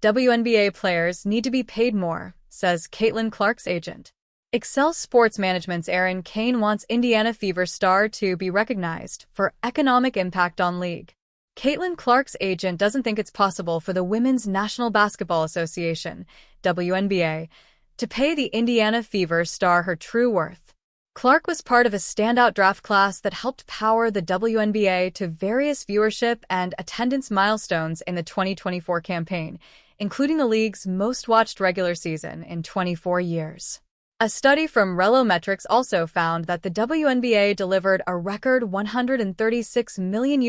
WNBA players need to be paid more, says Caitlin Clark's agent. Excel Sports Management's Erin Kane wants Indiana Fever star to be recognized for economic impact on league. Caitlin Clark's agent doesn't think it's possible for the Women's National Basketball Association, WNBA, to pay the Indiana Fever star her true worth. Clark was part of a standout draft class that helped power the WNBA to various viewership and attendance milestones in the 2024 campaign, including the league's most-watched regular season in 24 years. A study from ReloMetrics also found that the WNBA delivered a record $136 million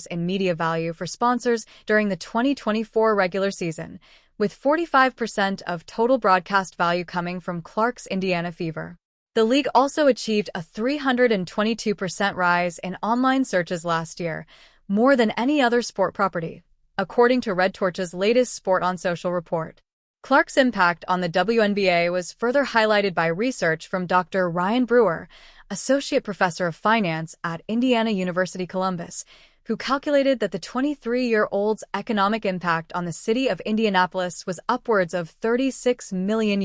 in media value for sponsors during the 2024 regular season, with 45% of total broadcast value coming from Clark's Indiana Fever. The league also achieved a 322% rise in online searches last year, more than any other sport property, according to Red Torch's latest Sport on Social report. Clark's impact on the WNBA was further highlighted by research from Dr. Ryan Brewer, associate professor of finance at Indiana University Columbus, who calculated that the 23-year-old's economic impact on the city of Indianapolis was upwards of $36 million.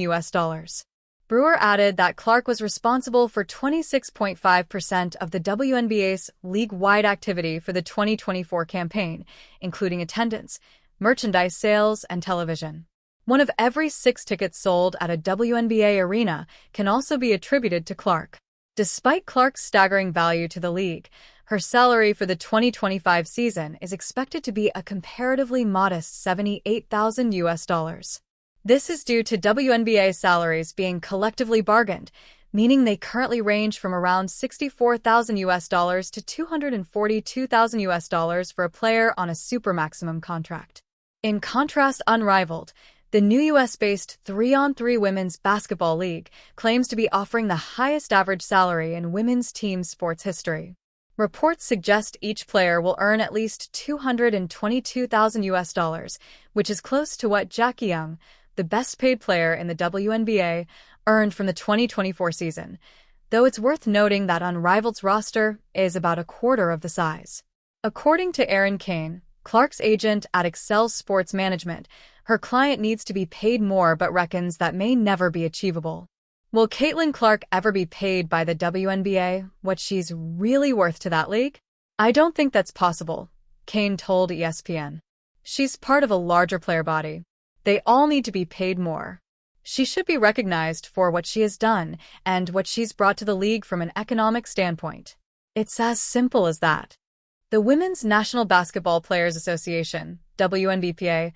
Brewer added that Clark was responsible for 26.5% of the WNBA's league-wide activity for the 2024 campaign, including attendance, merchandise sales, and television. One of every 6 tickets sold at a WNBA arena can also be attributed to Clark. Despite Clark's staggering value to the league, her salary for the 2025 season is expected to be a comparatively modest $78,000. This is due to WNBA salaries being collectively bargained, meaning they currently range from around $64,000 to $242,000 for a player on a super maximum contract. In contrast, Unrivaled, the new U.S.-based 3-on-3 women's basketball league, claims to be offering the highest average salary in women's team sports history. Reports suggest each player will earn at least $222,000, which is close to what Jackie Young, the best-paid player in the WNBA, earned from the 2024 season, though it's worth noting that Unrivaled's roster is about a quarter of the size. According to Erin Kane, Clark's agent at Excel Sports Management, her client needs to be paid more but reckons that may never be achievable. Will Caitlin Clark ever be paid by the WNBA what she's really worth to that league? I don't think that's possible, Kane told ESPN. She's part of a larger player body. They all need to be paid more. She should be recognized for what she has done and what she's brought to the league from an economic standpoint. It's as simple as that. The Women's National Basketball Players Association, WNBPA,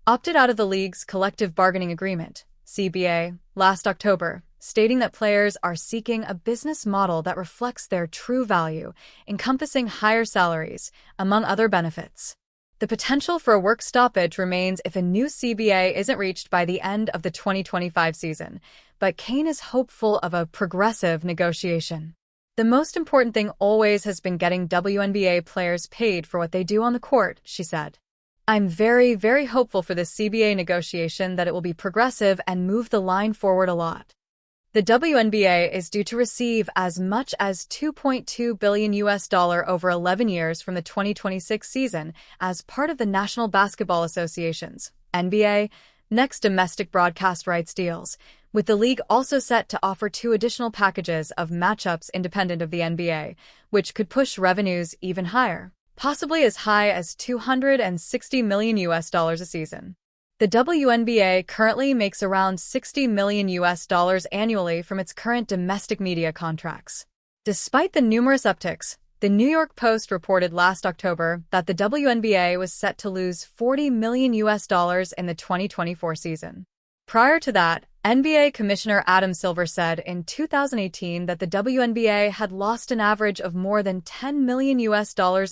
opted out of the league's collective bargaining agreement, CBA, last October, stating that players are seeking a business model that reflects their true value, encompassing higher salaries, among other benefits. The potential for a work stoppage remains if a new CBA isn't reached by the end of the 2025 season, but Kane is hopeful of a progressive negotiation. The most important thing always has been getting WNBA players paid for what they do on the court, she said. I'm very, very hopeful for this CBA negotiation that it will be progressive and move the line forward a lot. The WNBA is due to receive as much as $2.2 billion over 11 years from the 2026 season as part of the National Basketball Association's, NBA, next domestic broadcast rights deals, with the league also set to offer 2 additional packages of matchups independent of the NBA, which could push revenues even higher, possibly as high as $260 million a season. The WNBA currently makes around $60 million annually from its current domestic media contracts. Despite the numerous upticks, the New York Post reported last October that the WNBA was set to lose $40 million in the 2024 season. Prior to that, NBA Commissioner Adam Silver said in 2018 that the WNBA had lost an average of more than $10 million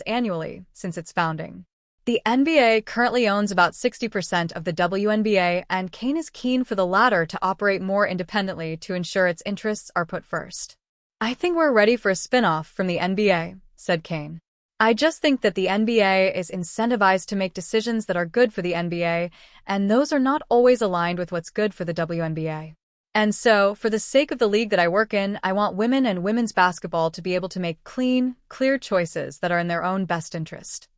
annually since its founding. The NBA currently owns about 60% of the WNBA, and Kane is keen for the latter to operate more independently to ensure its interests are put first. I think we're ready for a spin-off from the NBA, said Kane. I just think that the NBA is incentivized to make decisions that are good for the NBA, and those are not always aligned with what's good for the WNBA. And so, for the sake of the league that I work in, I want women and women's basketball to be able to make clean, clear choices that are in their own best interest.